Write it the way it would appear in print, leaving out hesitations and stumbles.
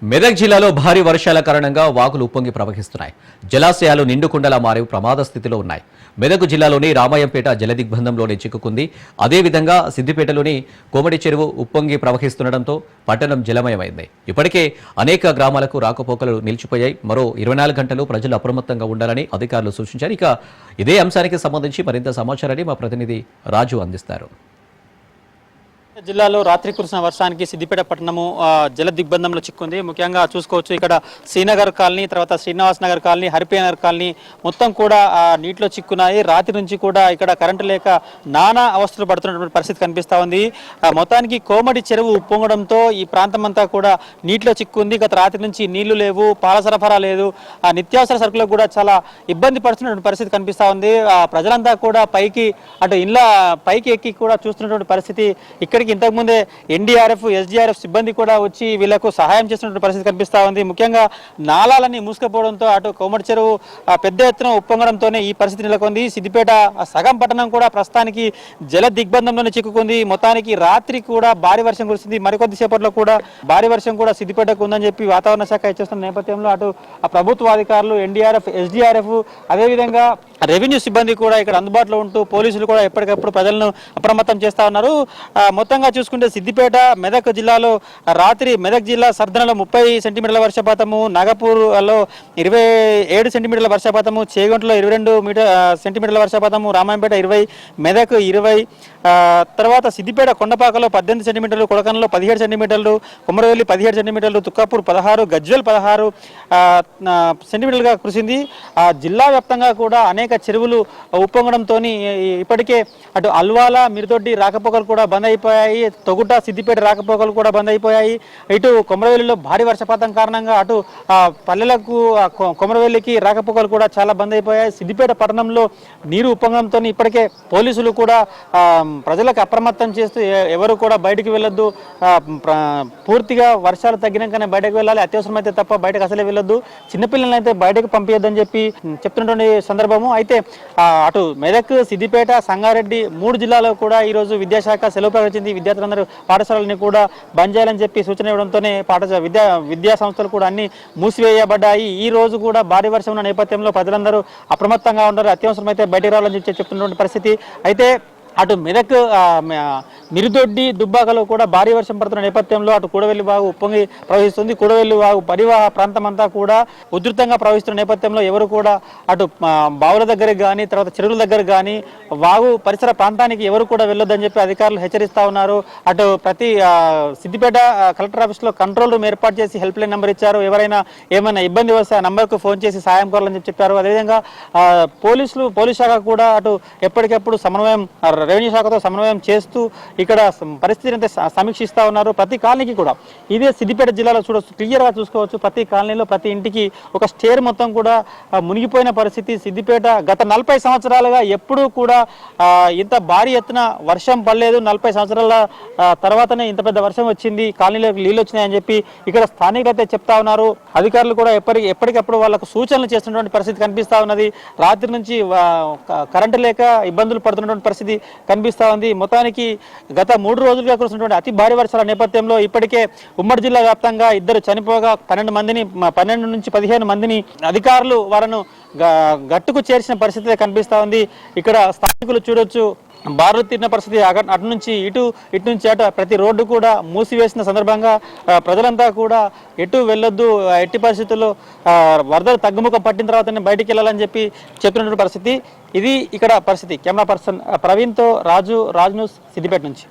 మెదక్ జిల్లాలో భారీ వర్షాల కారణంగా వాగులు ఉప్పొంగి ప్రవహిస్తున్నాయి. జలాశయాలు నిండుకుండలా మారి ప్రమాద స్థితిలో ఉన్నాయి. మెదక్ జిల్లాలోని రామాయంపేట జలదిగ్బంధంలోనే చిక్కుకుంది. అదేవిధంగా సిద్దిపేటలోని కోమడి చెరువు ఉప్పొంగి ప్రవహిస్తుండటంతో పట్టణం జలమయమైంది. ఇప్పటికే అనేక గ్రామాలకు రాకపోకలు నిలిచిపోయాయి. మరో 24 గంటలు ప్రజలు అప్రమత్తంగా ఉండాలని అధికారులు సూచించారు. ఇక ఇదే అంశానికి సంబంధించి మరింత సమాచారాన్ని మా ప్రతినిధి రాజు అందిస్తారు. జిల్లాలో రాత్రి కురిసిన వర్షానికి సిద్దిపేట పట్టణము జల దిగ్బంధంలో చిక్కుంది. ముఖ్యంగా చూసుకోవచ్చు ఇక్కడ శ్రీనగర్ కాలనీ, తర్వాత శ్రీనివాస్ నగర్ కాలనీ, హరిప్రియ నగర్ కాలనీ మొత్తం కూడా నీటిలో చిక్కున్నాయి. రాత్రి నుంచి కూడా ఇక్కడ కరెంటు లేక నానా అవస్థలు పడుతున్నటువంటి పరిస్థితి కనిపిస్తూ ఉంది. మొత్తానికి కోమడి చెరువు ఉప్పొంగడంతో ఈ ప్రాంతం అంతా కూడా నీటిలో చిక్కుంది. గత రాత్రి నుంచి నీళ్లు లేవు, పాల సరఫరా లేదు, నిత్యావసర సరుకులకు కూడా చాలా ఇబ్బంది పడుతున్నటువంటి పరిస్థితి కనిపిస్తూ ఉంది. ప్రజలంతా కూడా పైకి ఇళ్ళ పైకి ఎక్కి కూడా చూస్తున్నటువంటి పరిస్థితి. ఇక్కడికి ఇంతకుముందే ఎన్డీఆర్ఎఫ్, ఎస్డీఆర్ఎఫ్ సిబ్బంది కూడా వచ్చి వీళ్లకు సహాయం చేస్తున్న పరిస్థితి కనిపిస్తూ ఉంది. ముఖ్యంగా నాళాలన్నీ మూసుకుపోవడంతో అటు కోమటి చెరువు పెద్ద ఎత్తున ఉప్పొంగడంతోనే ఈ పరిస్థితి నెలకొంది. సిద్దిపేట సగం పట్టణం కూడా ప్రస్తుతానికి జల దిగ్బంధంలోనే చిక్కుకుంది. మొత్తానికి రాత్రి కూడా భారీ వర్షం కురిసింది. మరికొద్ది సేపట్లో కూడా భారీ వర్షం కూడా సిద్దిపేటకు ఉందని చెప్పి వాతావరణ శాఖ హెచ్చరిస్తున్న నేపథ్యంలో అటు ప్రభుత్వ అధికారులు, ఎన్డీఆర్ఎఫ్, ఎస్డీఆర్ఎఫ్, అదేవిధంగా రెవెన్యూ సిబ్బంది కూడా ఇక్కడ అందుబాటులో ఉంటూ పోలీసులు కూడా ఎప్పటికప్పుడు ప్రజలను అప్రమత్తం చేస్తా ఉన్నారు. మొత్తంగా చూసుకుంటే సిద్దిపేట, మెదక్ జిల్లాలో రాత్రి మెదక్ జిల్లా సర్దనలో 30 సెంటీమీటర్ల వర్షపాతము, నాగపూర్లో 27 సెంటీమీటర్ల వర్షపాతము, చేగొంటలో 22 సెంటీమీటర్ల వర్షపాతము, రామాయంపేట 20, మెదక్ 20, తర్వాత సిద్దిపేట కొండపాకలో 18 సెంటీమీటర్లు, కొడకన్లో 17 సెంటీమీటర్లు, కొమరవెల్లి 17 సెంటీమీటర్లు, తుక్కాపూర్ 16, గజ్వెల్ 16 సెంటీమీటర్లుగా కురిసింది. జిల్లా వ్యాప్తంగా కూడా అనేక చెరువులు ఉప్పొంగడంతో ఇప్పటికే అటు అల్వాల, మిరుదొడ్డి రాకపోకలు కూడా బంద్ అయిపోయాయి. తొగుట, సిద్దిపేట రాకపోకలు కూడా బంద్ అయిపోయాయి. ఇటు కొమరవెల్లిలో భారీ వర్షపాతం కారణంగా అటు పల్లెలకు కొమరవెల్లికి రాకపోకలు కూడా చాలా బంద్ అయిపోయాయి. సిద్దిపేట పట్టణంలో నీరు ఉప్పొంగడంతో ఇప్పటికే పోలీసులు కూడా ప్రజలకు అప్రమత్తం చేస్తూ ఎవరు కూడా బయటకు వెళ్ళొద్దు, పూర్తిగా వర్షాలు తగ్గినాకనే బయటకు వెళ్ళాలి, అత్యవసరమైతే తప్ప బయటకు అసలే వెళ్ళొద్దు, చిన్నపిల్లలను అయితే బయటకు పంపించొద్దని చెప్పి చెప్తున్నటువంటి సందర్భము. అయితే అటు మెదక్, సిద్దిపేట, సంగారెడ్డి 3 జిల్లాలో కూడా ఈరోజు విద్యాశాఖ సెలవు ప్రకటించింది. విద్యార్థులందరూ పాఠశాలని కూడా బంద్ చేయాలని చెప్పి సూచన ఇవ్వడంతోనే విద్యా సంస్థలు కూడా అన్ని మూసివేయబడ్డాయి. ఈ రోజు కూడా భారీ వర్షం ఉన్న నేపథ్యంలో ప్రజలందరూ అప్రమత్తంగా ఉన్నారు, అత్యవసరమైతే బయటికి రావాలని చెప్తున్నటువంటి పరిస్థితి. అయితే అటు మెదక్, మిరుదొడ్డి, దుబ్బాకలో కూడా భారీ వర్షం పడుతున్న నేపథ్యంలో అటు కూడవెల్లి వాగు ఉప్పొంగి ప్రవహిస్తుంది. కూడవెల్లి వాగు పరివాహ ప్రాంతం అంతా కూడా ఉధృతంగా ప్రవహిస్తున్న నేపథ్యంలో ఎవరు కూడా అటు బావుల దగ్గరకు కానీ, తర్వాత చెరువుల దగ్గర కానీ, వాగు పరిసర ప్రాంతానికి ఎవరు కూడా వెళ్ళొద్దని చెప్పి అధికారులు హెచ్చరిస్తూ ఉన్నారు. అటు ప్రతి సిద్దిపేట కలెక్టర్ ఆఫీస్లో కంట్రోల్ రూమ్ ఏర్పాటు చేసి హెల్ప్ లైన్ నెంబర్ ఇచ్చారు. ఎవరైనా ఏమైనా ఇబ్బంది వస్తే ఆ నెంబర్కు ఫోన్ చేసి సాయం కోరాలని చెప్పారు. అదేవిధంగా పోలీస్ శాఖ కూడా అటు ఎప్పటికెప్పుడు రెవెన్యూ శాఖతో సమన్వయం చేస్తూ ఇక్కడ పరిస్థితిని అయితే సమీక్షిస్తూ ఉన్నారు. ప్రతి కాలనీకి కూడా ఇదే సిద్దిపేట జిల్లాలో క్లియర్గా చూసుకోవచ్చు. ప్రతి కాలనీలో ప్రతి ఇంటికి ఒక స్టేర్ మొత్తం కూడా మునిగిపోయిన పరిస్థితి. సిద్దిపేట గత 40 సంవత్సరాలుగా ఎప్పుడూ కూడా ఇంత భారీ ఎత్తున వర్షం పడలేదు. 40 సంవత్సరాల తర్వాతనే ఇంత పెద్ద వర్షం వచ్చింది, కాలనీలోకి నీళ్ళు వచ్చినాయని చెప్పి ఇక్కడ స్థానికులు అయితే చెప్తా ఉన్నారు. అధికారులు కూడా ఎప్పటికప్పుడు వాళ్ళకు సూచనలు చేస్తున్నటువంటి పరిస్థితి కనిపిస్తూ ఉన్నది. రాత్రి నుంచి కరెంటు లేక ఇబ్బందులు పడుతున్నటువంటి పరిస్థితి కనిపిస్తూ ఉంది. మొత్తానికి గత 3 రోజులుగా కురిసినటువంటి అతి భారీ వర్షాల నేపథ్యంలో ఇప్పటికే ఉమ్మడి జిల్లా వ్యాప్తంగా 2 చనిపోగా 12 నుంచి 15 మందిని అధికారులు వారిని గట్టుకు చేర్చిన పరిస్థితి కనిపిస్తూ ఉంది. ఇక్కడ స్థానికులు చూడొచ్చు, బారులు తీరిన పరిస్థితి. అటు నుంచి ఇటు నుంచి అటు ప్రతి రోడ్డు కూడా మూసివేసిన సందర్భంగా ప్రజలంతా కూడా ఎటు వెళ్ళొద్దు, ఎట్టి పరిస్థితుల్లో వరదలు తగ్గుముఖం పట్టిన తర్వాతనే బయటికి వెళ్ళాలని చెప్పి చెప్తున్నటువంటి పరిస్థితి. ఇది ఇక్కడ పరిస్థితి. కెమెరా పర్సన్ ప్రవీణ్తో రాజు, రాజ్ న్యూస్, సిద్దిపేట నుంచి.